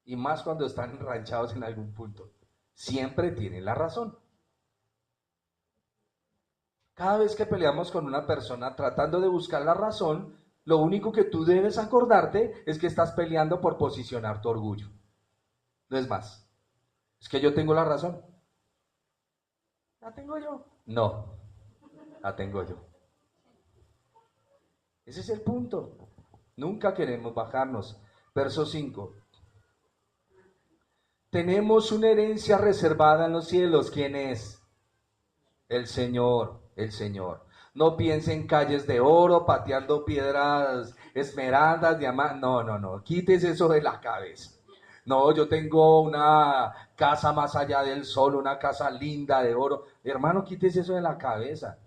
Y más cuando están enranchados en algún punto. Siempre tienen la razón. Cada vez que peleamos con una persona tratando de buscar la razón, lo único que tú debes acordarte es que estás peleando por posicionar tu orgullo. No es más. Es que yo tengo la razón. ¿La tengo yo? No, la tengo yo. Ese es el punto. Nunca queremos bajarnos. Verso 5. Tenemos una herencia reservada en los cielos. ¿Quién es? El Señor, el Señor. No piense en calles de oro, pateando piedras, esmeraldas, diamantes. No, no, no. Quítese eso de la cabeza. No, yo tengo una casa más allá del sol, una casa linda de oro. Hermano, quítese eso de la cabeza.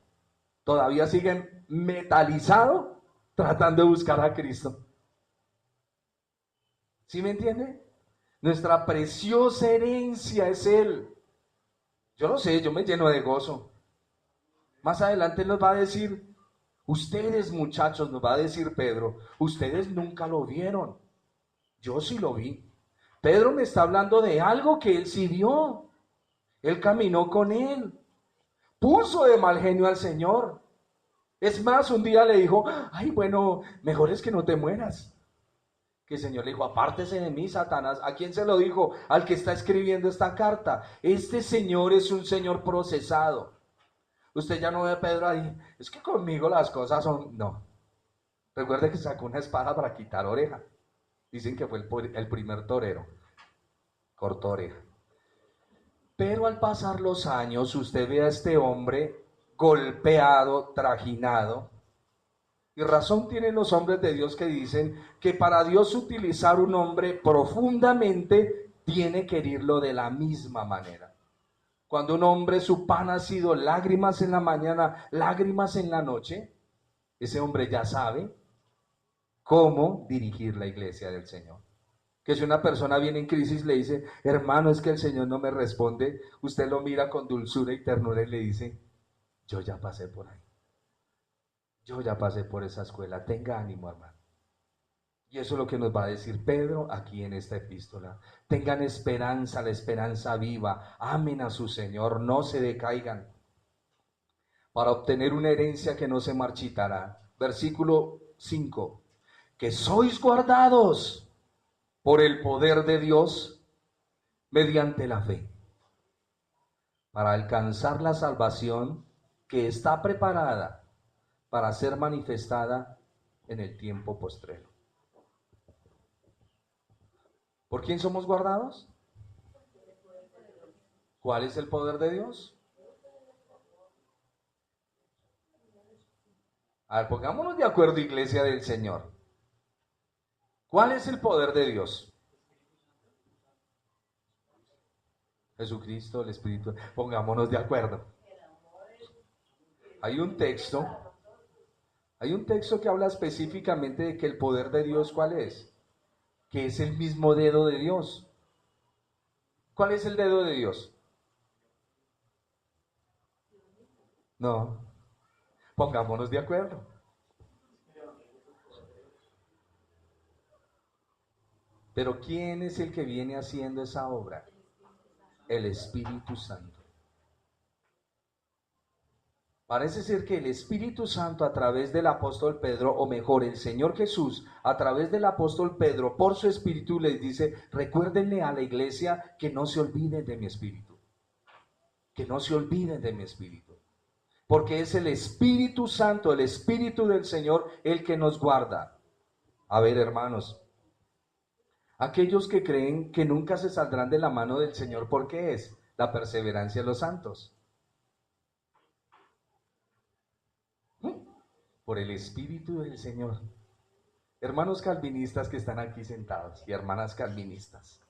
Todavía siguen metalizado tratando de buscar a Cristo. ¿Sí me entiende? Nuestra preciosa herencia es Él. Yo no sé, yo me lleno de gozo. Más adelante nos va a decir, ustedes muchachos, nos va a decir Pedro, ustedes nunca lo vieron. Yo sí lo vi. Pedro me está hablando de algo que él sí vio. Él caminó con él. Puso de mal genio al Señor. Es más, un día le dijo, ay, bueno, mejor es que no te mueras. Que el Señor le dijo, apártese de mí, Satanás. ¿A quién se lo dijo? Al que está escribiendo esta carta. Este Señor es un Señor procesado. Usted ya no ve a Pedro ahí, es que conmigo las cosas son... No. Recuerde que sacó una espada para quitar oreja. Dicen que fue el primer torero. Cortó oreja. Pero al pasar los años, usted ve a este hombre golpeado, trajinado. Y razón tienen los hombres de Dios que dicen que para Dios utilizar un hombre profundamente, tiene que herirlo de la misma manera. Cuando un hombre, su pan ha sido lágrimas en la mañana, lágrimas en la noche, ese hombre ya sabe cómo dirigir la iglesia del Señor. Que si una persona viene en crisis le dice, hermano, es que el Señor no me responde, usted lo mira con dulzura y ternura y le dice, yo ya pasé por ahí. Yo ya pasé por esa escuela, tenga ánimo, hermano. Y eso es lo que nos va a decir Pedro aquí en esta epístola. Tengan esperanza, la esperanza viva, amen a su Señor, no se decaigan, para obtener una herencia que no se marchitará. Versículo 5, que sois guardados por el poder de Dios mediante la fe, para alcanzar la salvación que está preparada para ser manifestada en el tiempo postrero. ¿Por quién somos guardados? ¿Cuál es el poder de Dios? A ver, pongámonos de acuerdo, iglesia del Señor. ¿Cuál es el poder de Dios? Jesucristo, el Espíritu. Pongámonos de acuerdo. Hay un texto que habla específicamente de que el poder de Dios, ¿cuál es? Que es el mismo dedo de Dios. ¿Cuál es el dedo de Dios? No. Pongámonos de acuerdo. Pero ¿quién es el que viene haciendo esa obra? El Espíritu Santo. Parece ser que el Espíritu Santo a través del apóstol Pedro, o mejor, el Señor Jesús a través del apóstol Pedro, por su Espíritu les dice, recuérdenle a la iglesia que no se olviden de mi Espíritu. Que no se olviden de mi Espíritu. Porque es el Espíritu Santo, el Espíritu del Señor, el que nos guarda. A ver, hermanos, aquellos que creen que nunca se saldrán de la mano del Señor, ¿por qué es? La perseverancia de los santos. Por el Espíritu del Señor. Hermanos calvinistas que están aquí sentados y hermanas calvinistas,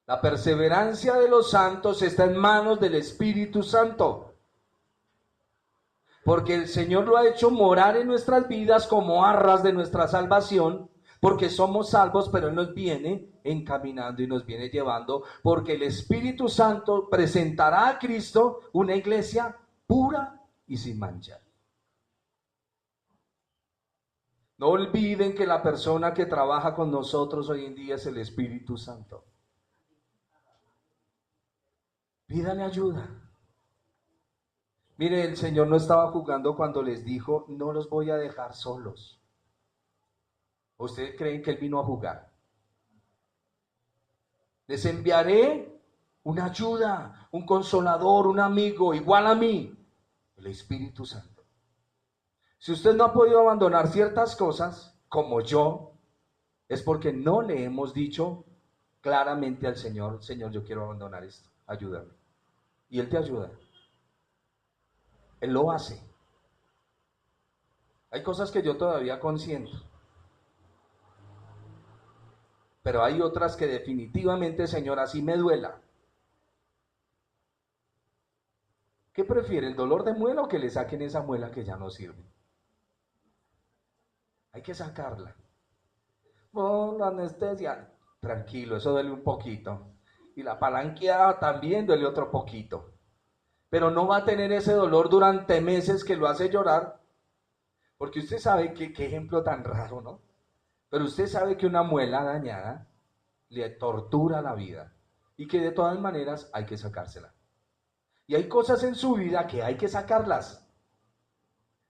la perseverancia de los santos está en manos del Espíritu Santo, porque el Señor lo ha hecho morar en nuestras vidas como arras de nuestra salvación, porque somos salvos, pero Él nos viene encaminando y nos viene llevando, porque el Espíritu Santo presentará a Cristo una iglesia pura y sin mancha. No olviden que la persona que trabaja con nosotros hoy en día es el Espíritu Santo. Pídale ayuda. Mire, el Señor no estaba jugando cuando les dijo, no los voy a dejar solos. ¿Ustedes creen que Él vino a jugar? Les enviaré una ayuda, un consolador, un amigo igual a mí, el Espíritu Santo. Si usted no ha podido abandonar ciertas cosas, como yo, es porque no le hemos dicho claramente al Señor, Señor, yo quiero abandonar esto, ayúdame. Y Él te ayuda. Él lo hace. Hay cosas que yo todavía consiento, pero hay otras que definitivamente, Señor, así me duela. ¿Qué prefiere, el dolor de muela o que le saquen esa muela que ya no sirve? Hay que sacarla. Oh, la anestesia, tranquilo, eso duele un poquito. Y la palanqueada también duele otro poquito. Pero no va a tener ese dolor durante meses que lo hace llorar. Porque usted sabe que, qué ejemplo tan raro, ¿no? Pero usted sabe que una muela dañada le tortura la vida. Y que de todas maneras hay que sacársela. Y hay cosas en su vida que hay que sacarlas.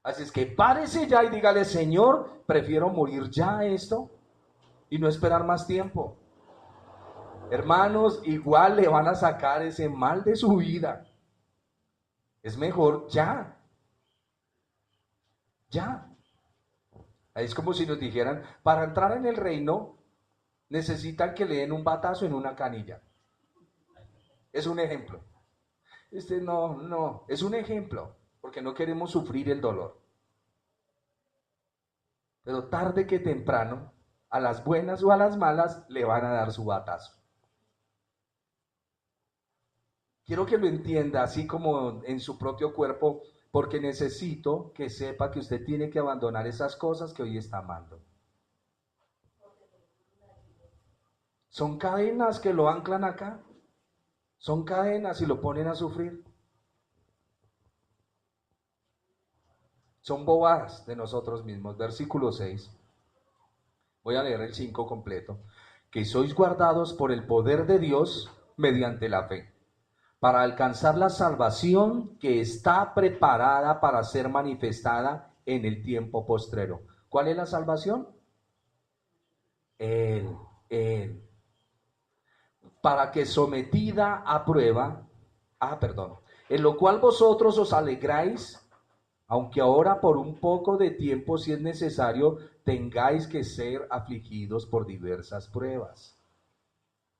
Así es que párese ya y dígale, Señor, prefiero morir ya esto y no esperar más tiempo. Hermanos, igual le van a sacar ese mal de su vida. Es mejor ya. Ya. Es como si nos dijeran, para entrar en el reino necesitan que le den un batazo en una canilla. Es un ejemplo. No, es un ejemplo. Porque no queremos sufrir el dolor. Pero tarde que temprano, a las buenas o a las malas, le van a dar su batazo. Quiero que lo entienda, así como en su propio cuerpo, porque necesito que sepa que usted tiene que abandonar esas cosas que hoy está amando. Son cadenas que lo anclan acá. Son cadenas y lo ponen a sufrir. Son bobadas de nosotros mismos. Versículo 6. Voy a leer el 5 completo. Que sois guardados por el poder de Dios mediante la fe, para alcanzar la salvación que está preparada para ser manifestada en el tiempo postrero. ¿Cuál es la salvación? Él. Para que sometida a prueba, en lo cual vosotros os alegráis, aunque ahora por un poco de tiempo, si es necesario, tengáis que ser afligidos por diversas pruebas.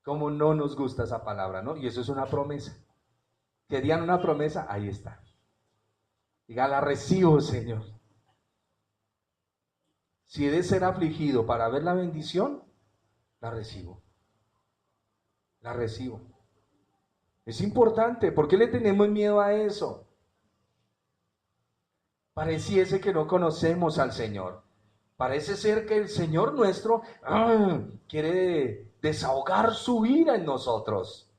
Como no nos gusta esa palabra, ¿no? Y eso es una promesa. ¿Querían una promesa? Ahí está. Diga, la recibo, Señor. Si he de ser afligido para ver la bendición, la recibo. La recibo. Es importante. ¿Por qué le tenemos miedo a eso? Pareciese que no conocemos al Señor. Parece ser que el Señor nuestro quiere desahogar su ira en nosotros.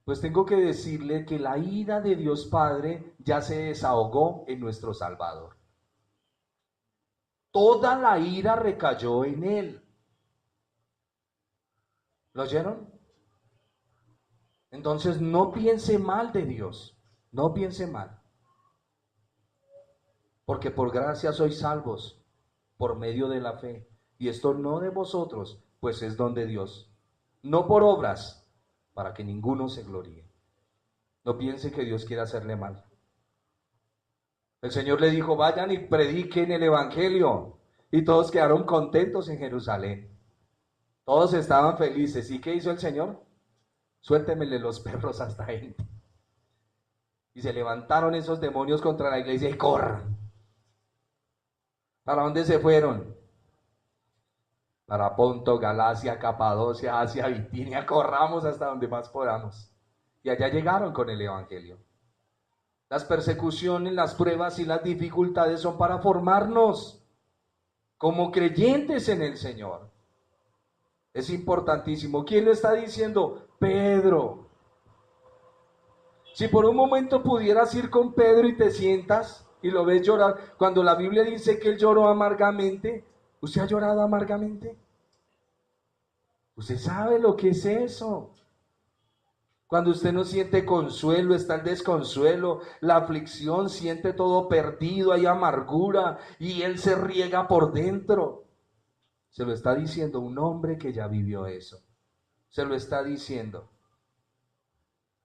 Pues tengo que decirle que la ira de Dios Padre ya se desahogó en nuestro Salvador. Toda la ira recayó en Él. ¿Lo oyeron? Entonces no piense mal de Dios, no piense mal. Porque por gracia sois salvos, por medio de la fe. Y esto no de vosotros, pues es don de Dios. No por obras, para que ninguno se gloríe. No piense que Dios quiere hacerle mal. El Señor le dijo, vayan y prediquen el Evangelio. Y todos quedaron contentos en Jerusalén. Todos estaban felices. ¿Y qué hizo el Señor? Suéltemele los perros a esta gente. Y se levantaron esos demonios contra la iglesia y corran. ¿Para dónde se fueron? Para Ponto, Galacia, Capadocia, Asia, Bitinia. Corramos hasta donde más podamos. Y allá llegaron con el Evangelio. Las persecuciones, las pruebas y las dificultades son para formarnos como creyentes en el Señor. Es importantísimo. ¿Quién lo está diciendo? Pedro. Si por un momento pudieras ir con Pedro y te sientas y lo ves llorar, cuando la Biblia dice que él lloró amargamente, ¿usted ha llorado amargamente? Usted sabe lo que es eso. Cuando usted no siente consuelo, está el desconsuelo, la aflicción, siente todo perdido, hay amargura y él se riega por dentro. Se lo está diciendo un hombre que ya vivió eso. Se lo está diciendo.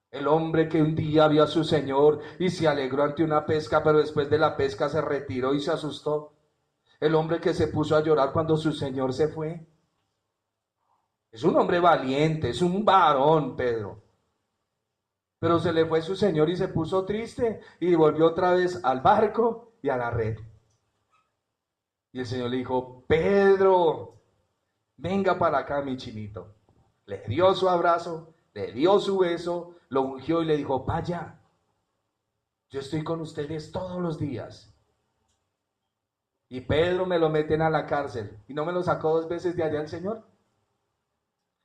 El hombre que un día vio a su Señor y se alegró ante una pesca, pero después de la pesca se retiró y se asustó. El hombre que se puso a llorar cuando su Señor se fue. Es un hombre valiente, es un varón, Pedro. Pero se le fue su Señor y se puso triste y volvió otra vez al barco y a la red. Y el Señor le dijo, Pedro, venga para acá, mi chinito. Le dio su abrazo, le dio su beso, lo ungió y le dijo, vaya, yo estoy con ustedes todos los días. Y Pedro me lo meten a la cárcel. ¿Y no me lo sacó 2 veces de allá el Señor?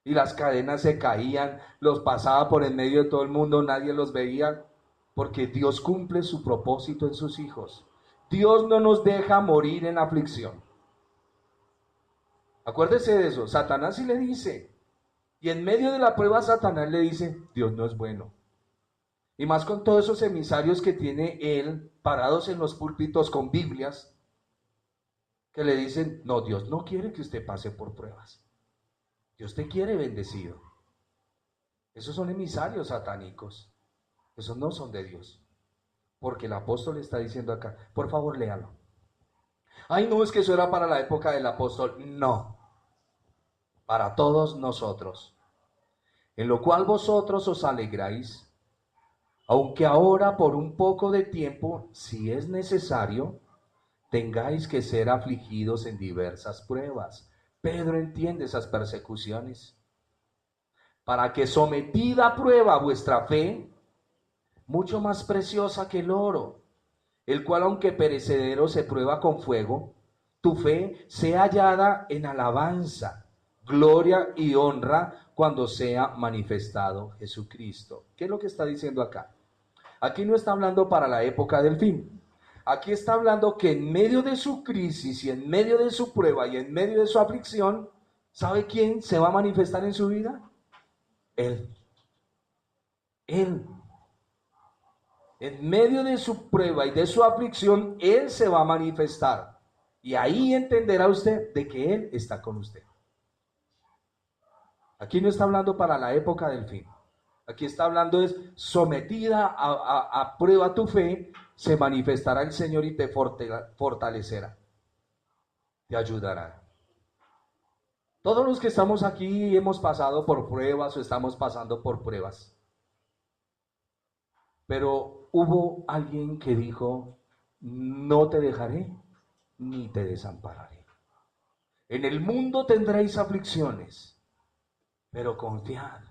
Y las cadenas se caían, los pasaba por en medio de todo el mundo, nadie los veía, porque Dios cumple su propósito en sus hijos. Dios no nos deja morir en aflicción. Acuérdese de eso. Satanás sí le dice, y en medio de la prueba Satanás le dice, Dios no es bueno. Y más con todos esos emisarios que tiene él parados en los púlpitos con Biblias, que le dicen, no, Dios no quiere que usted pase por pruebas. Dios te quiere bendecido. Esos son emisarios satánicos. Esos no son de Dios. Porque el apóstol está diciendo acá, por favor léalo. Ay, no, es que eso era para la época del apóstol. No, para todos nosotros. En lo cual vosotros os alegráis, aunque ahora por un poco de tiempo, si es necesario, tengáis que ser afligidos en diversas pruebas. Pedro entiende esas persecuciones. Para que sometida a prueba vuestra fe, mucho más preciosa que el oro, el cual aunque perecedero se prueba con fuego, tu fe sea hallada en alabanza, gloria y honra cuando sea manifestado Jesucristo. ¿Qué es lo que está diciendo acá? Aquí no está hablando para la época del fin. Aquí está hablando que en medio de su crisis y en medio de su prueba y en medio de su aflicción, ¿sabe quién se va a manifestar en su vida? Él. Él. En medio de su prueba y de su aflicción, Él se va a manifestar. Y ahí entenderá usted de que Él está con usted. Aquí no está hablando para la época del fin. Aquí está hablando es sometida a prueba tu fe, se manifestará el Señor y te fortalecerá, te ayudará. Todos los que estamos aquí hemos pasado por pruebas o estamos pasando por pruebas. Pero hubo alguien que dijo, no te dejaré ni te desampararé. En el mundo tendréis aflicciones, pero confiad.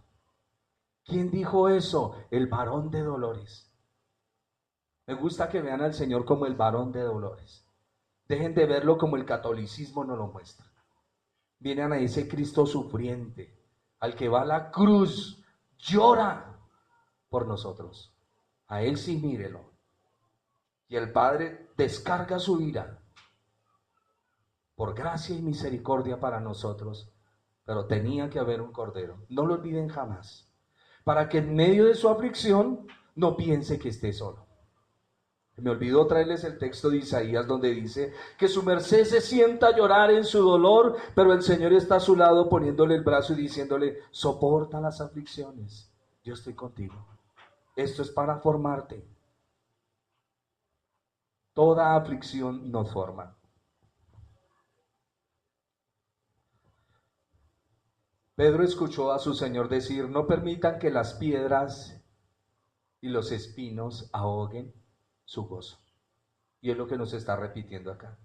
¿Quién dijo eso? El varón de dolores. Me gusta que vean al Señor como el varón de dolores. Dejen de verlo como el catolicismo nos lo muestra. Vienen a ese Cristo sufriente, al que va a la cruz, llora por nosotros. A Él sí mírelo. Y el Padre descarga su ira por gracia y misericordia para nosotros. pero tenía que haber un cordero. No lo olviden jamás, para que en medio de su aflicción no piense que esté solo. Me olvidó traerles el texto de Isaías donde dice que su merced se sienta a llorar en su dolor, pero el Señor está a su lado poniéndole el brazo y diciéndole: soporta las aflicciones, yo estoy contigo. Esto es para formarte. Toda aflicción nos forma. Pedro escuchó a su Señor decir: no permitan que las piedras y los espinos ahoguen su gozo. Y es lo que nos está repitiendo acá.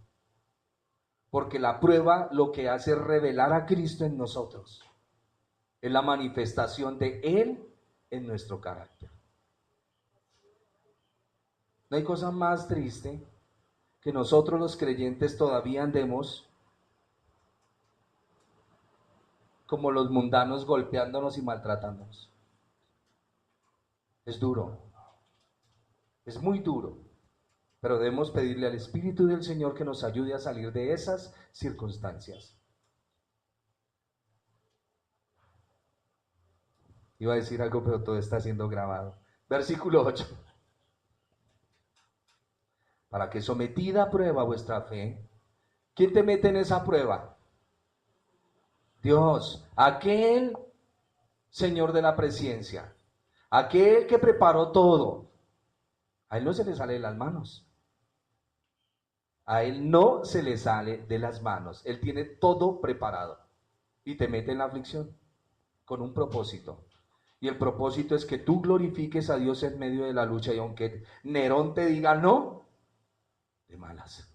Porque la prueba lo que hace es revelar a Cristo en nosotros. Es la manifestación de Él en nuestro carácter. No hay cosa más triste que nosotros los creyentes todavía andemos como los mundanos, golpeándonos y maltratándonos. Es duro, es muy duro, pero debemos pedirle al Espíritu del Señor que nos ayude a salir de esas circunstancias. Iba a decir algo, pero todo está siendo grabado. Versículo 8. Para que sometida a prueba vuestra fe. ¿Quién te mete en esa prueba? Dios, aquel Señor de la presciencia, aquel que preparó todo. A Él no se le sale de las manos. A Él no se le sale de las manos. Él tiene todo preparado. Y te mete en la aflicción con un propósito. Y el propósito es que tú glorifiques a Dios en medio de la lucha. Y aunque Nerón te diga no, de malas.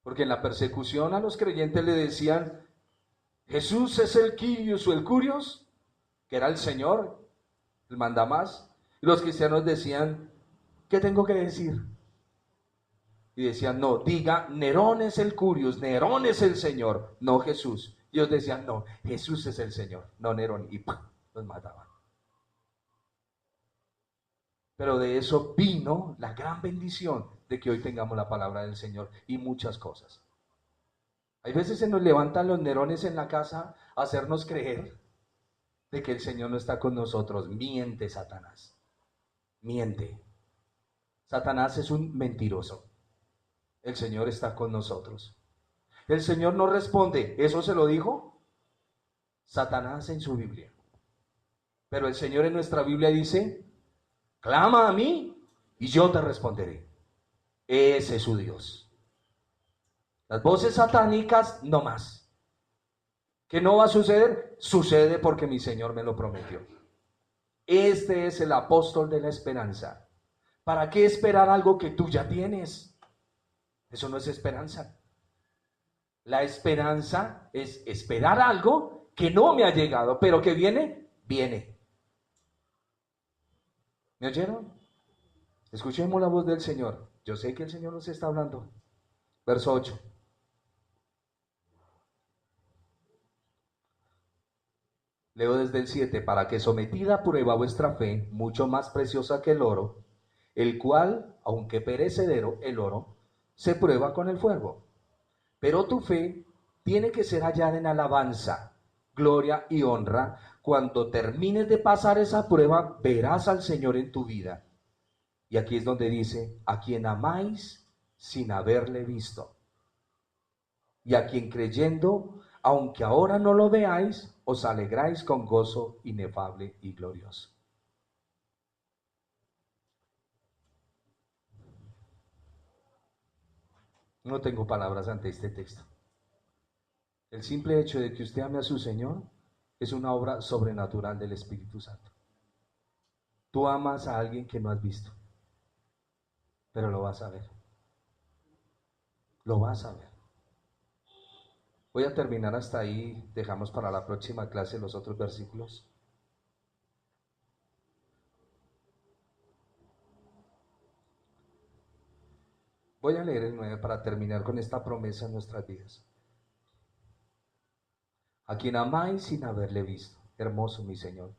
Porque en la persecución a los creyentes le decían: Jesús es el Kyrios o el Curios, que era el Señor, el mandamás. Y los cristianos decían: ¿qué tengo que decir? Y decían: no, diga, Nerón es el Curios, Nerón es el Señor, no Jesús. Y ellos decían: no, Jesús es el Señor, no Nerón. Y ¡pum!, los mataban. Pero de eso vino la gran bendición de que hoy tengamos la palabra del Señor y muchas cosas. Hay veces se nos levantan los Nerones en la casa a hacernos creer de que el Señor no está con nosotros. Miente Satanás, miente. Satanás es un mentiroso. El Señor está con nosotros. El Señor no responde. ¿Eso se lo dijo Satanás en su Biblia? Pero el Señor en nuestra Biblia dice: clama a mí y yo te responderé. Ese es su Dios. Las voces satánicas no más. ¿Qué no va a suceder? Sucede porque mi Señor me lo prometió. Este es el apóstol de la esperanza. ¿Para qué esperar algo que tú ya tienes? Eso no es esperanza. La esperanza es esperar algo que no me ha llegado, pero que viene, viene. ¿Me oyeron? Escuchemos la voz del Señor. Yo sé que el Señor nos está hablando. Verso 8. Leo desde el 7. Para que sometida a prueba vuestra fe, mucho más preciosa que el oro, el cual, aunque perecedero, el oro, se prueba con el fuego. Pero tu fe tiene que ser hallada en alabanza, gloria y honra. Cuando termines de pasar esa prueba, verás al Señor en tu vida. Y aquí es donde dice: a quien amáis sin haberle visto. Y a quien creyendo, aunque ahora no lo veáis, os alegráis con gozo inefable y glorioso. No tengo palabras ante este texto. El simple hecho de que usted ame a su Señor es una obra sobrenatural del Espíritu Santo. Tú amas a alguien que no has visto, pero lo vas a ver. Lo vas a ver. Voy a terminar hasta ahí. Dejamos para la próxima clase los otros versículos. Voy a leer el 9 para terminar con esta promesa en nuestras vidas. A quien amáis sin haberle visto, hermoso mi Señor,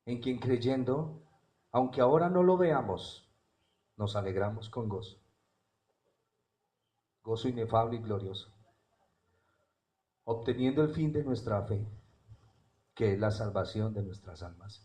en quien creyendo, aunque ahora no lo veamos, nos alegramos con gozo. Gozo inefable y glorioso. obteniendo el fin de nuestra fe, que es la salvación de nuestras almas.